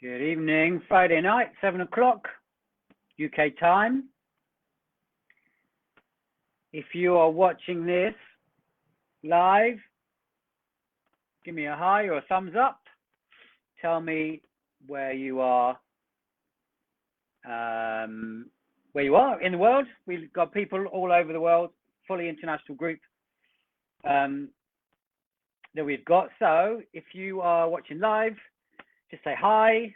Good evening, Friday night, 7 o'clock, UK time. If you are watching this live, give me a hi or a thumbs up. Tell me where you are in the world. We've got people all over the world, fully international group that we've got. So if you are watching live, just say hi,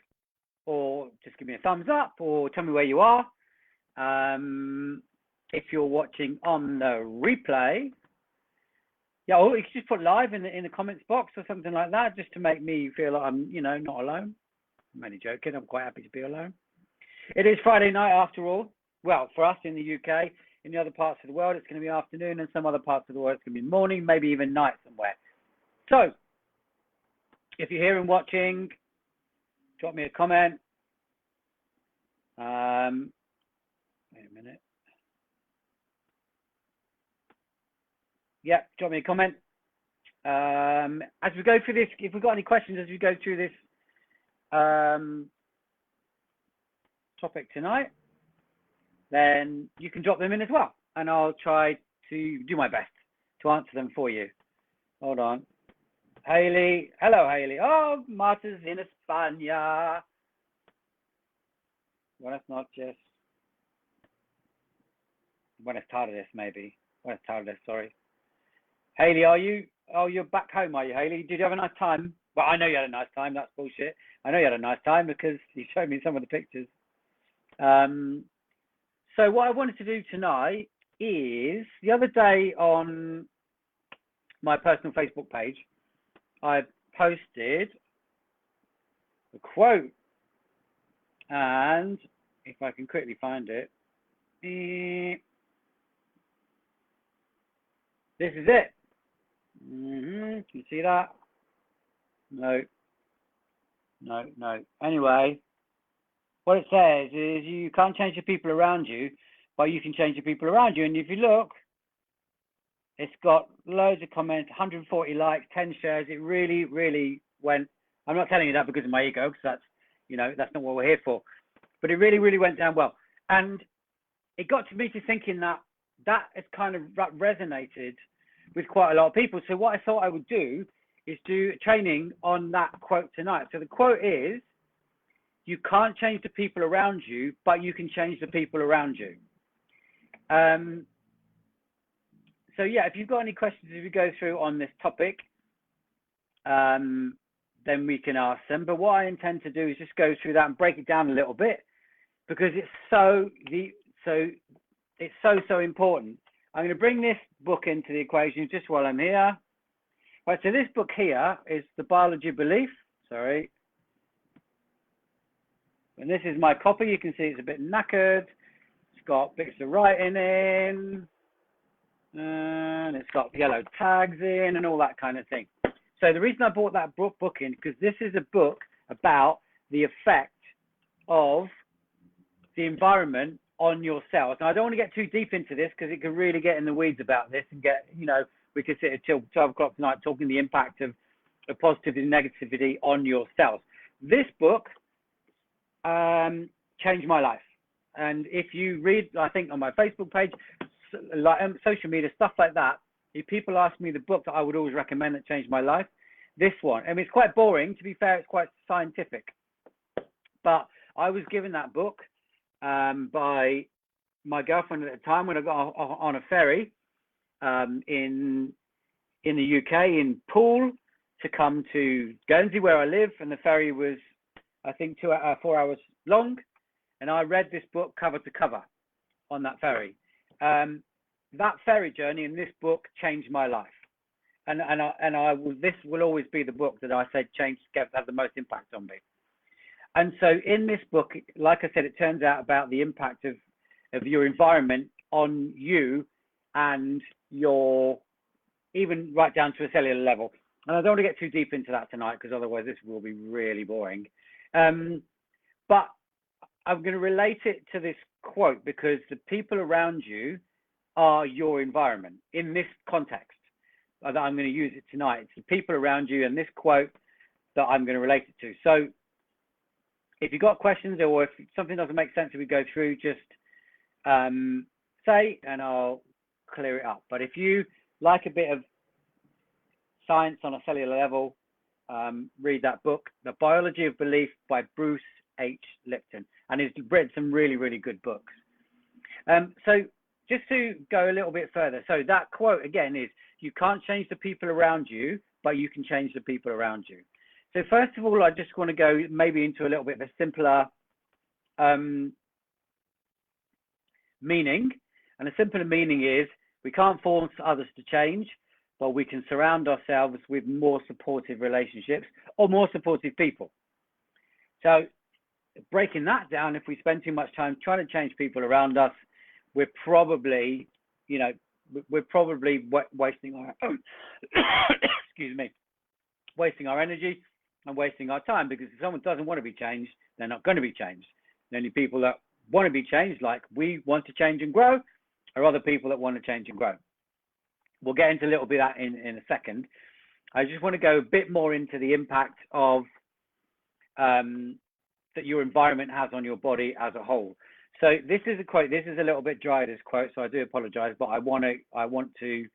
or just give me a thumbs up, or tell me where you are. If you're watching on the replay, yeah, or you can just put live in the comments box or something like that, just to make me feel like I'm, not alone. I'm only joking. I'm quite happy to be alone. It is Friday night after all. Well, for us in the UK, in the other parts of the world, it's going to be afternoon, and some other parts of the world, it's going to be morning, maybe even night somewhere. So, if you're here and watching, drop me a comment. Wait a minute. Yeah, drop me a comment. As we go through this, if we've got any questions as we go through this topic tonight, then you can drop them in as well, and I'll try to do my best to answer them for you. Hold on. Haley, hello Haley. Oh, Marta's in España. Buenas noches. Buenas tardes, maybe. Buenas tardes, sorry. Haley, you're back home, are you, Haley? Did you have a nice time? Well, I know you had a nice time. That's bullshit. I know you had a nice time because you showed me some of the pictures. So what I wanted to do tonight is, the other day on my personal Facebook page, I posted a quote, and if I can quickly find it, this is it. Can you see that? No. Anyway, what it says is you can't change the people around you, but you can change the people around you. And if you look, it's got loads of comments, 140 likes, 10 shares. It really, really went. I'm not telling you that because of my ego, because that's not what we're here for. But it really, really went down well. And it got to me to thinking that has kind of resonated with quite a lot of people. So what I thought I would do is do training on that quote tonight. So the quote is, you can't change the people around you, but you can change the people around you. So yeah, if you've got any questions as we go through on this topic, then we can ask them. But what I intend to do is just go through that and break it down a little bit, because it's so important. I'm going to bring this book into the equation just while I'm here. Right, so this book here is The Biology of Belief. Sorry. And this is my copy. You can see it's a bit knackered. It's got bits of writing in. And it's got yellow tags in and all that kind of thing. So the reason I bought that book in, because this is a book about the effect of the environment on your cells. Now, I don't want to get too deep into this because it can really get in the weeds about this and we could sit until 12 o'clock tonight talking the impact of positivity and negativity on your cells. This book changed my life. And if you read, I think on my Facebook page, like social media, stuff like that, if people ask me the book that I would always recommend that changed my life, this one. I mean, it's quite boring. To be fair, it's quite scientific. But I was given that book by my girlfriend at the time when I got on a ferry in the UK, in Poole, to come to Guernsey, where I live. And the ferry was, I think, 4 hours long. And I read this book cover to cover on that ferry. That ferry journey in this book changed my life, and this will always be the book that I said had the most impact on me. And so in this book, like I said, it turns out about the impact of your environment on you and your, even right down to a cellular level. And I don't want to get too deep into that tonight, because otherwise this will be really boring. But I'm going to relate it to this quote, because the people around you are your environment in this context that I'm going to use it tonight. It's the people around you and this quote that I'm going to relate it to. So If you've got questions or if something doesn't make sense, if we go through, just say, and I'll clear it up. But if you like a bit of science on a cellular level, read that book, The Biology of Belief by Bruce H. Lipton. And he's written some really, really good books. So just to go a little bit further. So that quote again is, you can't change the people around you, but you can change the people around you. So first of all, I just want to go maybe into a little bit of a simpler meaning. And a simpler meaning is, we can't force others to change, but we can surround ourselves with more supportive relationships or more supportive people. So breaking that down, if we spend too much time trying to change people around us, we're probably, wasting our excuse me, wasting our energy and wasting our time, because if someone doesn't want to be changed, they're not going to be changed. The only people that want to be changed, like we want to change and grow, are other people that want to change and grow. We'll get into a little bit of that in a second. I just want to go a bit more into the impact of that your environment has on your body as a whole. So this is a quote. This is a little bit dry, this quote, so I do apologize, but I want to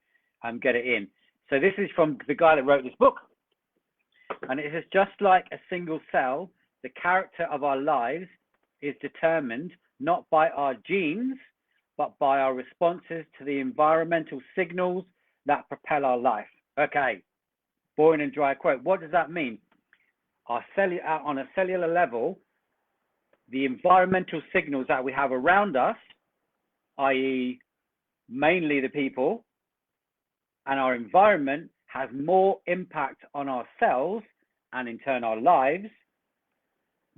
get it in. So this is from the guy that wrote this book, and it says, just like a single cell, the character of our lives is determined not by our genes, but by our responses to the environmental signals that propel our life. Okay, boring and dry quote. What does that mean? On a cellular level, the environmental signals that we have around us, i.e. mainly the people, and our environment has more impact on our cells and in turn our lives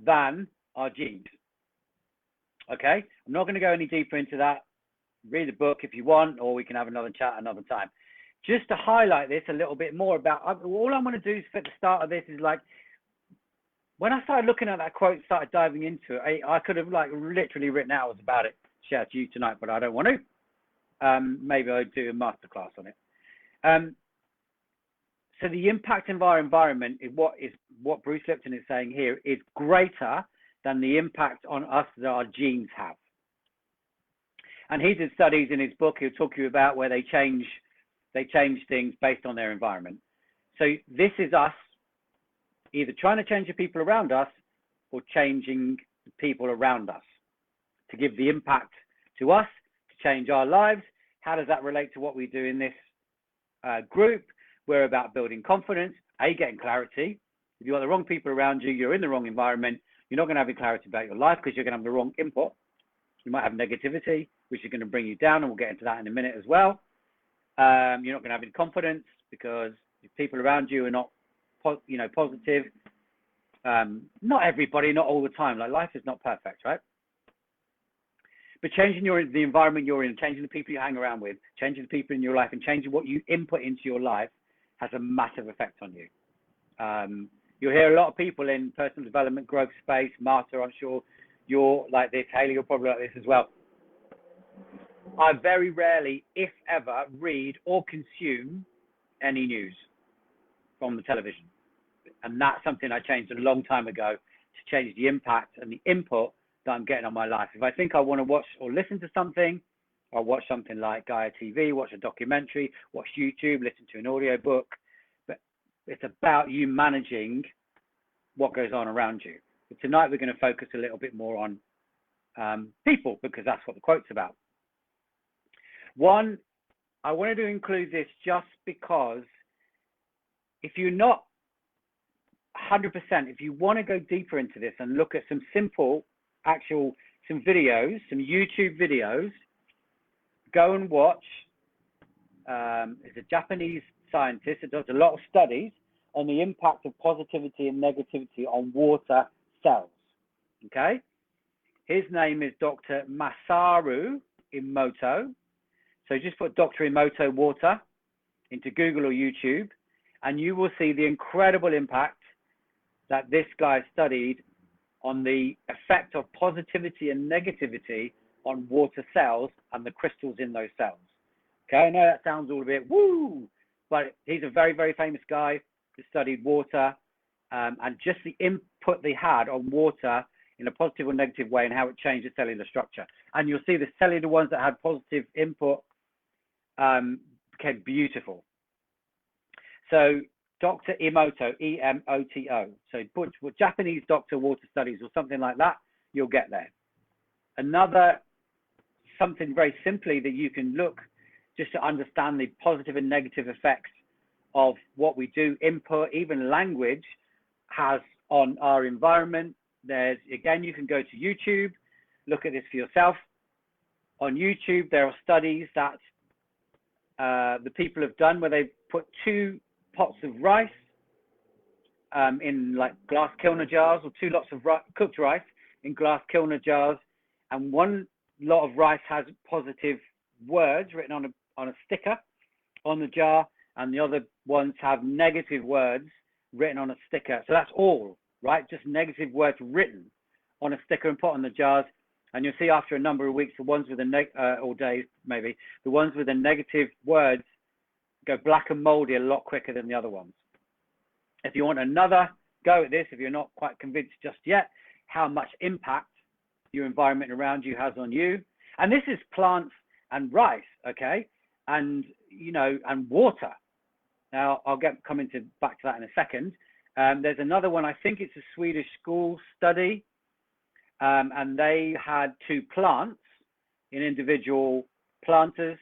than our genes. Okay, I'm not going to go any deeper into that. Read the book if you want, or we can have another chat another time. Just to highlight this a little bit more about, all I'm going to do at the start of this is, like, when I started looking at that quote, started diving into it, I could have like literally written hours about it, share to you tonight, but I don't want to. Maybe I'll do a masterclass on it. So the impact of our environment is what Bruce Lipton is saying here is greater than the impact on us that our genes have. And he did studies in his book. He'll talk to you about where they change things based on their environment. So this is us either trying to change the people around us or changing the people around us to give the impact to us, to change our lives. How does that relate to what we do in this group? We're about building confidence, getting clarity. If you've got the wrong people around you, you're in the wrong environment, you're not going to have any clarity about your life because you're going to have the wrong input. You might have negativity, which is going to bring you down, and we'll get into that in a minute as well. You're not going to have any confidence because if people around you are not, positive. Not everybody, not all the time. Like, life is not perfect, right? But changing the environment you're in, changing the people you hang around with, changing the people in your life, and changing what you input into your life has a massive effect on you. You'll hear a lot of people in personal development, growth space. Martha, I'm sure you're like this. Haley, you're probably like this as well. I very rarely, if ever, read or consume any news from the television. And that's something I changed a long time ago to change the impact and the input that I'm getting on my life. If I think I want to watch or listen to something, I'll watch something like Gaia TV, watch a documentary, watch YouTube, listen to an audio book. But it's about you managing what goes on around you. But tonight we're going to focus a little bit more on people, because that's what the quote's about. One, I wanted to include this just because if you're not 100%, if you want to go deeper into this and look at some simple, some videos, some YouTube videos, go and watch. There's a Japanese scientist that does a lot of studies on the impact of positivity and negativity on water cells. Okay? His name is Dr. Masaru Emoto. So just put Dr. Emoto water into Google or YouTube, and you will see the incredible impact that this guy studied on the effect of positivity and negativity on water cells and the crystals in those cells. Okay, I know that sounds all a bit woo, but he's a very, very famous guy who studied water, and just the input they had on water in a positive or negative way and how it changed the cellular structure. And you'll see the cellular ones that had positive input became beautiful. So Dr. Emoto, E-M-O-T-O. So Japanese doctor water studies or something like that, you'll get there. Another, something very simply that you can look just to understand the positive and negative effects of what we do, input, even language has on our environment. There's, again, you can go to YouTube, look at this for yourself. On YouTube, there are studies that the people have done where they've put 2 pots of rice in like glass kilner jars, or 2 lots of cooked rice in glass kilner jars, and one lot of rice has positive words written on a sticker on the jar, and the other ones have negative words written on a sticker. So that's all, right? Just negative words written on a sticker and put on the jars. And you'll see after a number of weeks, the ones with the or days maybe, the ones with the negative words go black and moldy a lot quicker than the other ones. If you want another go at this, if you're not quite convinced just yet, how much impact your environment around you has on you. And this is plants and rice, okay? And, you know, and water. Now, I'll come back to that in a second. There's another one, I think it's a Swedish school study, and they had 2 plants in individual planters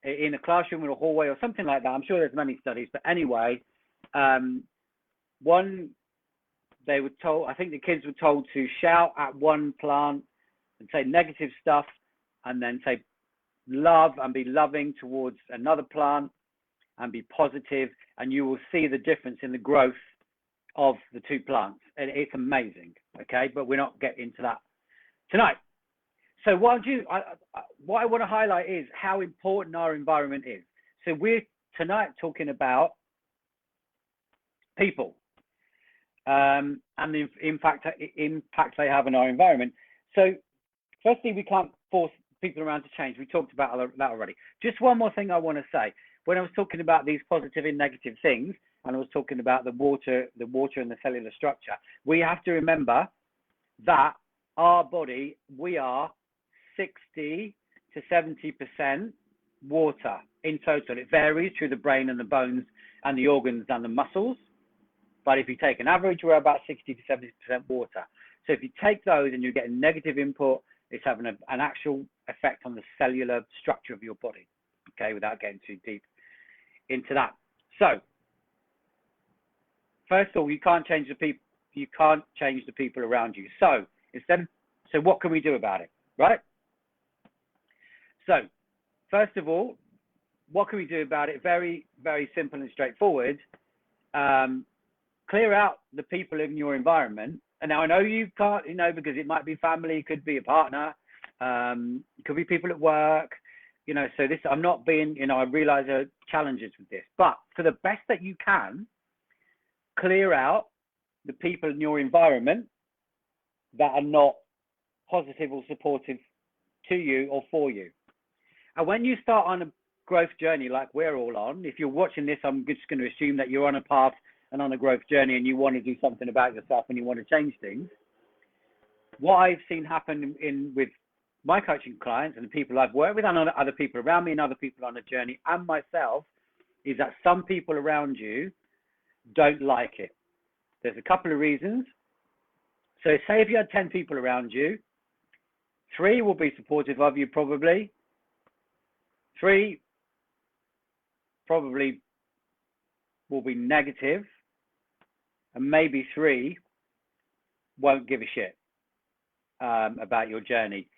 in a classroom or a hallway or something like that. I'm sure there's many studies, but anyway, one, they were told, I think the kids were told to shout at one plant and say negative stuff, and then say love and be loving towards another plant and be positive, and you will see the difference in the growth of the 2 plants. And it's amazing, okay? But we're not getting into that tonight. So what I want to highlight is how important our environment is. So we're tonight talking about people and the impact they have on our environment. So firstly, we can't force people around to change. We talked about that already. Just one more thing I want to say. When I was talking about these positive and negative things, and I was talking about the water and the cellular structure, we have to remember that our body, we are 60 to 70% water in total. It varies through the brain and the bones and the organs and the muscles. But if you take an average, we're about 60 to 70% water. So if you take those and you get a negative input, it's having an actual effect on the cellular structure of your body, okay, without getting too deep into that. So first of all, you can't change the people around you. So what can we do about it, right? So first of all, what can we do about it? Very, very simple and straightforward. Clear out the people in your environment. And now I know you can't, you know, because it might be family, it could be a partner, it could be people at work, you know, so this, I'm not being, you know, I realize there are challenges with this, but for the best that you can, clear out the people in your environment that are not positive or supportive to you or for you. And when you start on a growth journey like we're all on, if you're watching this, I'm just going to assume that you're on a path and on a growth journey and you want to do something about yourself and you want to change things. What I've seen happen with my coaching clients and the people I've worked with and other people around me and other people on a journey and myself is that some people around you don't like it. There's a couple of reasons. So say if you had 10 people around you, 3 will be supportive of you probably. 3 probably will be negative, and maybe 3 won't give a shit about your journey.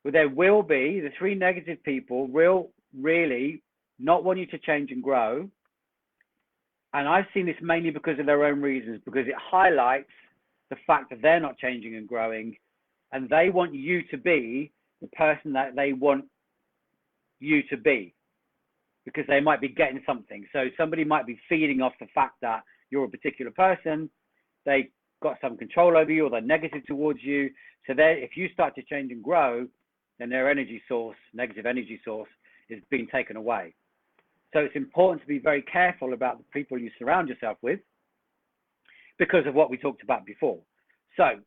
But there will be the 3 negative people really not want you to change and grow. And I've seen this mainly because of their own reasons, because it highlights the fact that they're not changing and growing, and they want you to be the person that they want you to be, because they might be getting something. So somebody might be feeding off the fact that you're a particular person, they got some control over you, or they're negative towards you. So if you start to change and grow, then their energy source, negative energy source, is being taken away. So it's important to be very careful about the people you surround yourself with because of what we talked about before. So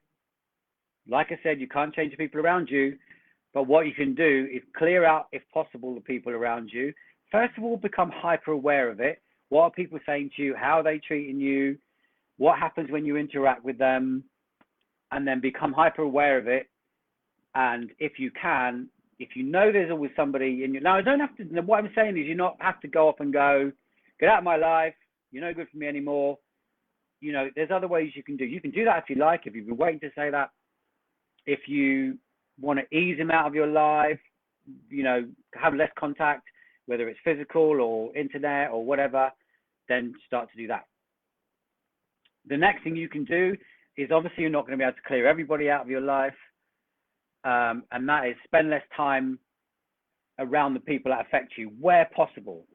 Like I said, you can't change the people around you, but what you can do is clear out, if possible, the people around you. First of all, become hyper aware of it. What are people saying to you? How are they treating you? What happens when you interact with them? And then become hyper aware of it. And if you can, if you know there's always somebody in your, now I don't have to, what I'm saying is you not have to go up and go, get out of my life, you're no good for me anymore. You know, there's other ways you can do. You can do that if you like, if you've been waiting to say that. If you want to ease them out of your life, you know, have less contact, whether it's physical or internet or whatever, then start to do that. The next thing you can do is, obviously you're not going to be able to clear everybody out of your life. And that is spend less time around the people that affect you where possible.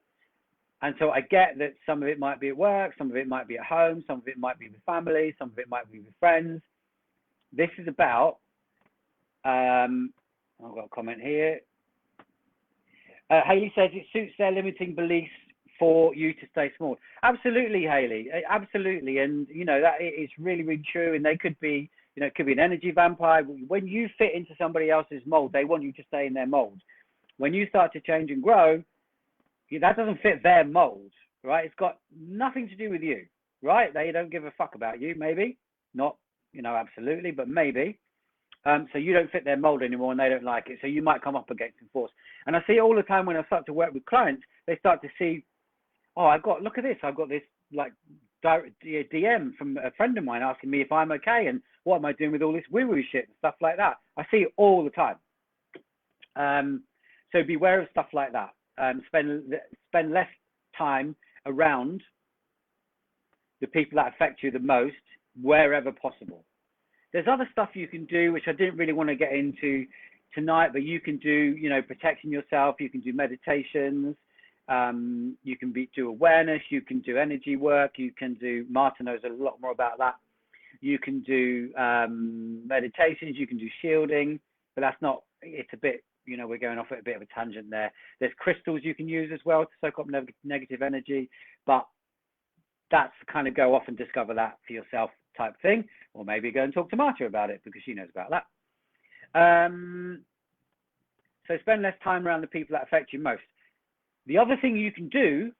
And so I get that some of it might be at work, some of it might be at home, some of it might be with family, some of it might be with friends. This is about, I've got a comment here. Haley says it suits their limiting beliefs for you to stay small. Absolutely, Haley, absolutely. And, you know, that is really, really true. And they could be, you know, it could be an energy vampire. When you fit into somebody else's mold, they want you to stay in their mold. When you start to change and grow, that doesn't fit their mold, right? It's got nothing to do with you, right? They don't give a fuck about you, maybe. Not, you know, absolutely, but maybe. So you don't fit their mold anymore and they don't like it. So you might come up against them force. And I see it all the time when I start to work with clients, they start to see, oh, look at this. I've got this like direct DM from a friend of mine asking me if I'm okay and what am I doing with all this woo-woo shit and stuff like that. I see it all the time. So beware of stuff like that. Spend less time around the people that affect you the most wherever possible. There's other stuff you can do, which I didn't really want to get into tonight, but you can do, you know, protecting yourself. You can do meditations. You can do awareness. You can do energy work. You can do, Marta knows a lot more about that. You can do meditations. You can do shielding, but that's not, it's a bit, you know, we're going off at a bit of a tangent there. There's crystals you can use as well to soak up negative energy, but that's kind of go off and discover that for yourself type thing, or maybe go and talk to Marta about it because she knows about that. So spend less time around the people that affect you most. The other thing you can do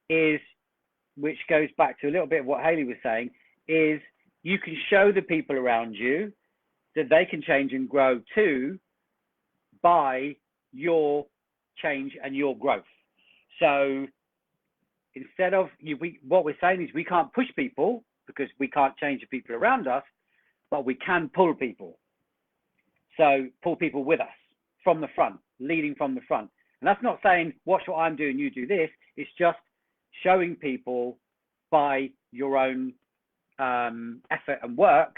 is, which goes back to a little bit of what Haley was saying, is you can show the people around you that they can change and grow too by your change and your growth. So instead of, what we're saying is we can't push people because we can't change the people around us, but we can pull people. So pull people with us from the front, leading from the front. And that's not saying, watch what I'm doing, you do this. It's just showing people by your own effort and work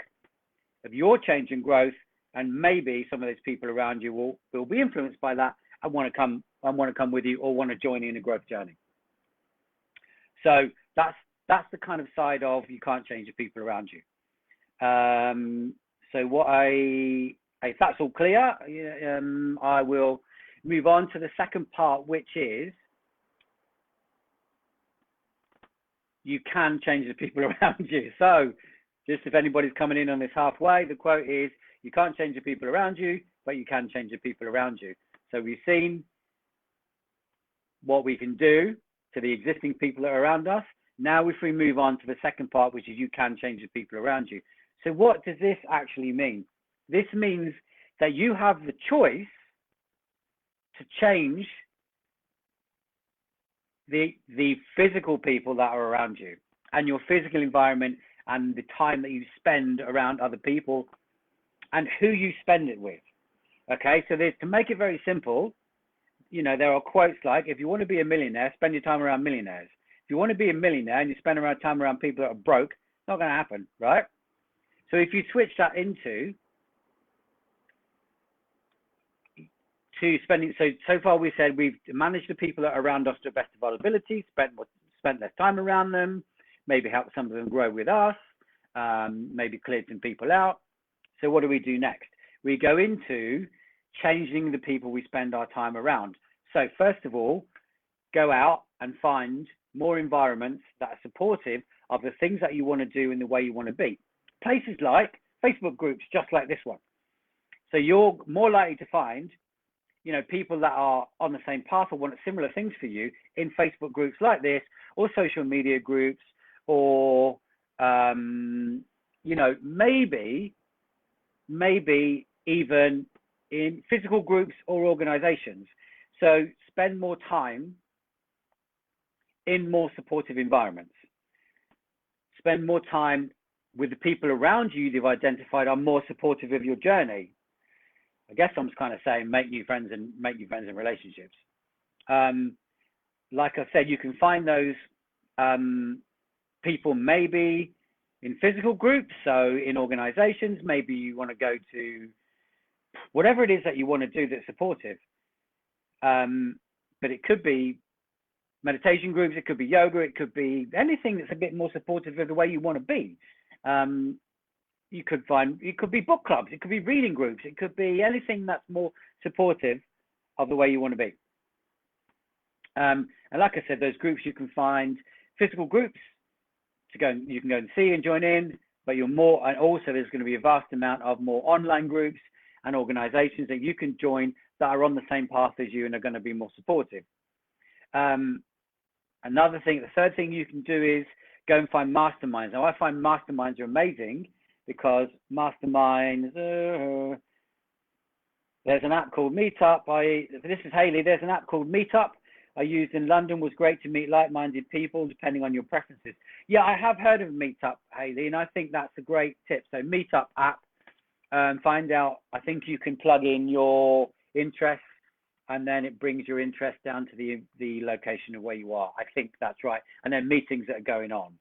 of your change and growth. And maybe some of those people around you will be influenced by that and want to come with you or want to join you in a growth journey. So that's the kind of side of you can't change the people around you. So if that's all clear, I will move on to the second part, which is you can change the people around you. So just if anybody's coming in on this halfway, the quote is, you can't change the people around you, but you can change the people around you. So we've seen what we can do to the existing people that are around us. Now, if we move on to the second part, which is you can change the people around you. So what does this actually mean? This means that you have the choice to change the physical people that are around you and your physical environment and the time that you spend around other people and who you spend it with. Okay, so to make it very simple, you know, there are quotes like, if you want to be a millionaire, spend your time around millionaires. If you want to be a millionaire and you spend around time around people that are broke, it's not going to happen, right? So if you switch that into spending, so far we said we've managed the people that are around us to the best of our ability, spent less time around them, maybe help some of them grow with us, maybe cleared some people out. So what do we do next? We go into changing the people we spend our time around. So first of all, go out and find more environments that are supportive of the things that you want to do and the way you want to be. Places like Facebook groups, just like this one. So you're more likely to find, people that are on the same path or want similar things for you in Facebook groups like this, or social media groups, or maybe even in physical groups or organizations. So spend more time in more supportive environments. Spend more time with the people around you you've identified are more supportive of your journey. I guess I'm just kind of saying make new friends and relationships. Like I said, you can find those people maybe in physical groups, so in organizations. Maybe you want to go to whatever it is that you want to do that's supportive. But it could be meditation groups, it could be yoga, it could be anything that's a bit more supportive of the way you want to be. It could be book clubs, it could be reading groups, it could be anything that's more supportive of the way you want to be. And like I said, those groups you can find physical groups you can go and see and join in, but and also there's going to be a vast amount of more online groups and organizations that you can join that are on the same path as you and are going to be more supportive. The third thing you can do is go and find masterminds. Now, I find masterminds are amazing because masterminds, there's an app called Meetup. This is Haley. There's an app called Meetup I used in London. Was great to meet like-minded people depending on your preferences. Yeah, I have heard of Meetup, Haley, and I think that's a great tip. So Meetup app, find out, I think you can plug in your interests and then it brings your interest down to the location of where you are. I think that's right. And then meetings that are going on.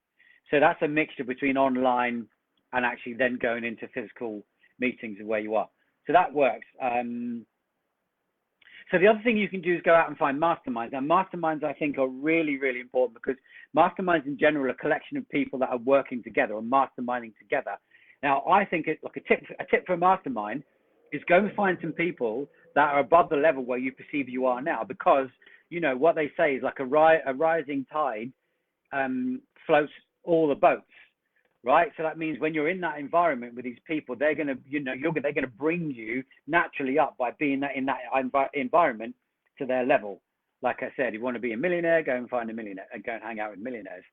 So that's a mixture between online and actually then going into physical meetings of where you are. So that works. So the other thing you can do is go out and find masterminds. And masterminds, I think, are really, really important because masterminds in general are a collection of people that are working together or masterminding together. Now, I think a tip for a mastermind is go and find some people that are above the level where you perceive you are now, because what they say is like a rising tide floats all the boats, right? So that means when you're in that environment with these people, they're going to they're going to bring you naturally up by being in that environment to their level. Like I said, if you want to be a millionaire, go and find a millionaire and go and hang out with millionaires.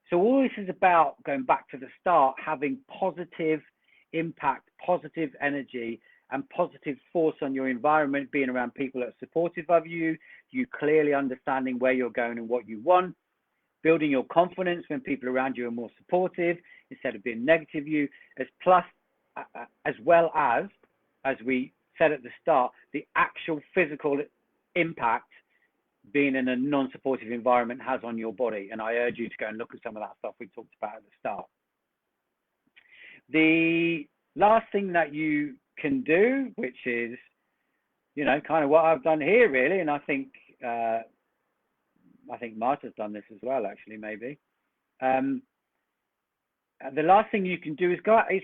So all this is about, going back to the start, having positive impact, positive energy, and positive force on your environment, being around people that are supportive of you, you clearly understanding where you're going and what you want, building your confidence when people around you are more supportive instead of being negative you, as well as we said at the start, the actual physical impact being in a non-supportive environment has on your body. And I urge you to go and look at some of that stuff we talked about at the start. The last thing that you can do, which is, kind of what I've done here really, and I think Marta's done this as well, actually, maybe. The last thing you can do is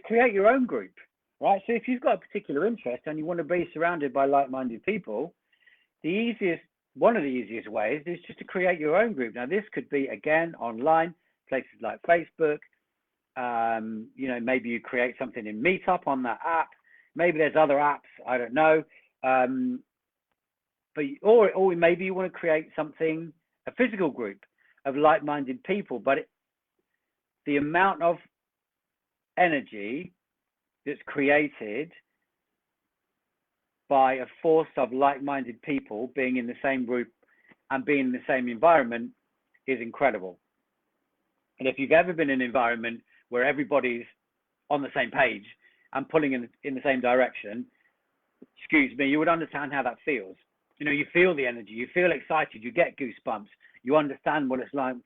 create your own group, right? So if you've got a particular interest and you want to be surrounded by like-minded people, one of the easiest ways is just to create your own group. Now, this could be, again, online, places like Facebook. Maybe you create something in Meetup on that app. Maybe there's other apps, I don't know. Or maybe you want to create something, a physical group of like-minded people, but the amount of energy that's created by a force of like-minded people being in the same group and being in the same environment is incredible. And if you've ever been in an environment where everybody's on the same page and pulling in the same direction, you would understand how that feels. You feel the energy, you feel excited, you get goosebumps, you understand what it's like,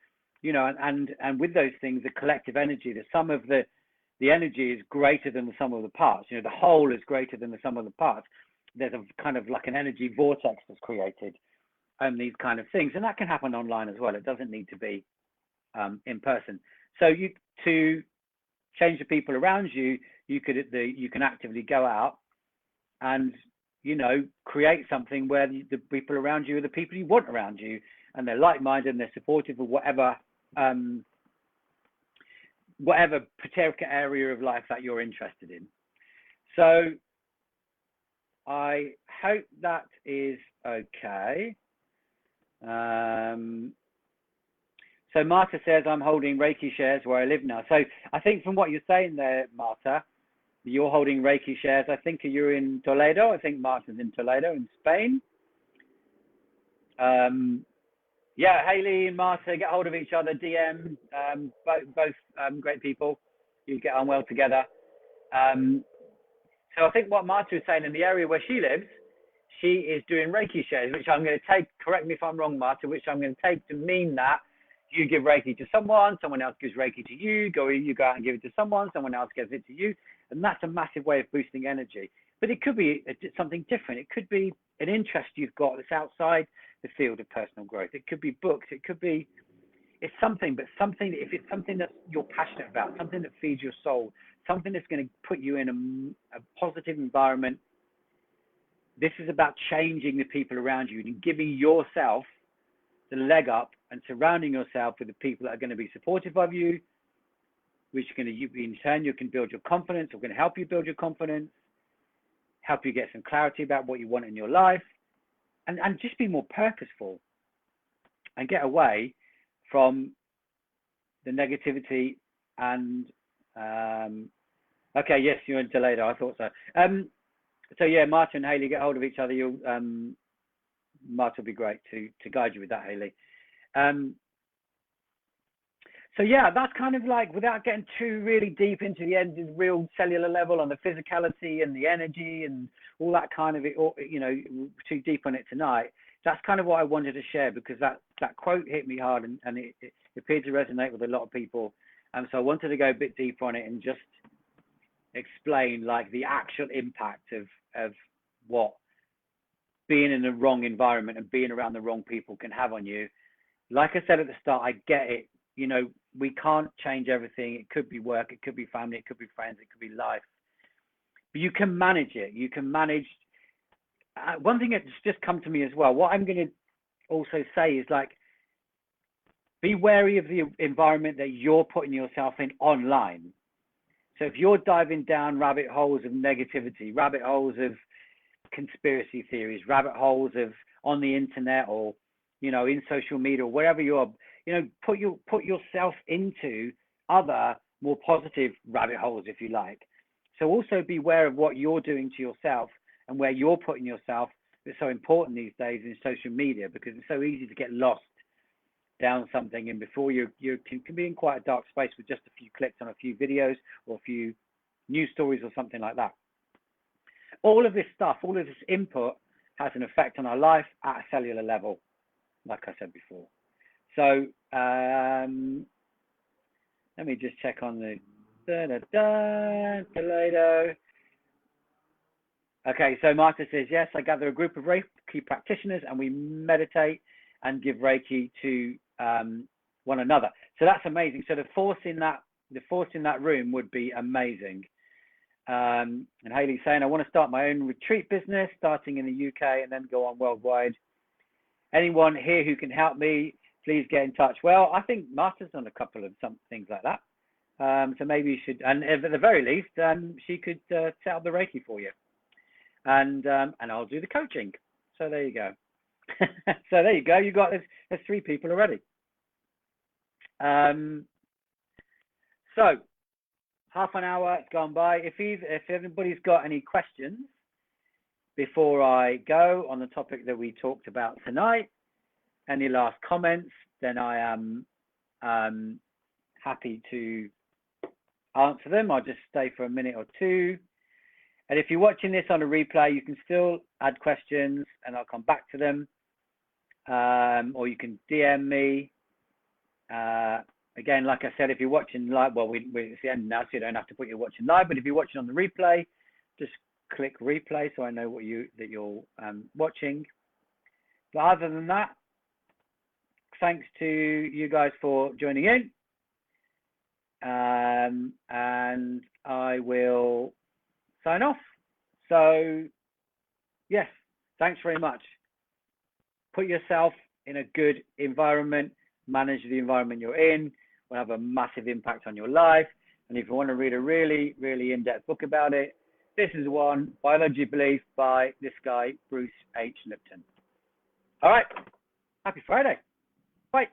and with those things, the collective energy, the sum of the energy is greater than the sum of the parts. The whole is greater than the sum of the parts. There's a kind of like an energy vortex that's created, and these kind of things, and that can happen online as well. It doesn't need to be in person. So to change the people around you, you can actively go out and create something where the people around you are the people you want around you, and they're like-minded and they're supportive of whatever particular area of life that you're interested in. So I hope that is okay. So Marta says, I'm holding Reiki shares where I live now. So I think from what you're saying there, Marta, you're holding Reiki shares. I think you're in Toledo. I think Marta's in Toledo in Spain. Yeah, Haley and Marta, get hold of each other, DM, both great people. You get on well together. So I think what Marta is saying, in the area where she lives, she is doing Reiki shares, which I'm going to take, correct me if I'm wrong, Marta, which I'm going to take to mean that you give Reiki to someone else gives Reiki to you, you go out and give it to someone else gives it to you. And that's a massive way of boosting energy. But it could be something different. It could be an interest you've got that's outside the field of personal growth. It could be books. It could be, it's something, but something, if it's something that you're passionate about, something that feeds your soul, something that's going to put you in a positive environment. This is about changing the people around you and giving yourself the leg up and surrounding yourself with the people that are going to be supportive of you, which are going to, in turn, you can build your confidence, or going to help you build your confidence, help you get some clarity about what you want in your life, and just be more purposeful and get away from the negativity. And okay, yes, you're in Toledo. I thought so. So yeah, Marta and Haley, get hold of each other. You'll Marta will be great to guide you with that, Haley. So yeah, that's kind of like, without getting too really deep into the real cellular level on the physicality and the energy and all that kind of it, or, you know, too deep on it tonight. That's kind of what I wanted to share, because that quote hit me hard, and it appeared to resonate with a lot of people. And so I wanted to go a bit deeper on it and just explain like the actual impact of what being in the wrong environment and being around the wrong people can have on you. Like I said at the start, I get it. You know, we can't change everything. It could be work, it could be family, it could be friends, it could be life. But you can manage it. You can manage. One thing that's just come to me as well, what I'm going to also say is, like, be wary of the environment that you're putting yourself in online. So if you're diving down rabbit holes of negativity, rabbit holes of conspiracy theories, rabbit holes of on the internet, or, you know, in social media, or wherever you're, you know, put yourself into other more positive rabbit holes, if you like. So also be aware of what you're doing to yourself and where you're putting yourself. It's so important these days in social media, because it's so easy to get lost down something, and before you can be in quite a dark space with just a few clicks on a few videos or a few news stories or something like that. All of this stuff, all of this input has an effect on our life at a cellular level, like I said before. So let me just check on the Toledo. Okay, so Marta says, yes, I gather a group of Reiki practitioners and we meditate and give Reiki to one another. So that's amazing. So the force in that room would be amazing. And Haley's saying, I want to start my own retreat business, starting in the UK and then go on worldwide. Anyone here who can help me, please get in touch. Well, I think Marta's done a couple of some things like that. So maybe you should, and at the very least, she could set up the Reiki for you. And I'll do the coaching. So there you go. So there you go. You got there's 3 people already. So half an hour has gone by. If everybody's got any questions before I go on the topic that we talked about tonight, any last comments, then I am happy to answer them. I'll just stay for a minute or two. And if you're watching this on a replay, you can still add questions and I'll come back to them. Or you can DM me. Again, like I said, if you're watching live, well, it's the end now, so you don't have to put you're watching live. But if you're watching on the replay, just click replay so I know that you're watching. But other than that, thanks to you guys for joining in. And I will sign off. So yes, thanks very much. Put yourself in a good environment, manage the environment you're in, will have a massive impact on your life. And if you want to read a really, really in-depth book about it, This is one, Biology of Belief by this guy, Bruce H. Lipton. All right. Happy Friday. Bye.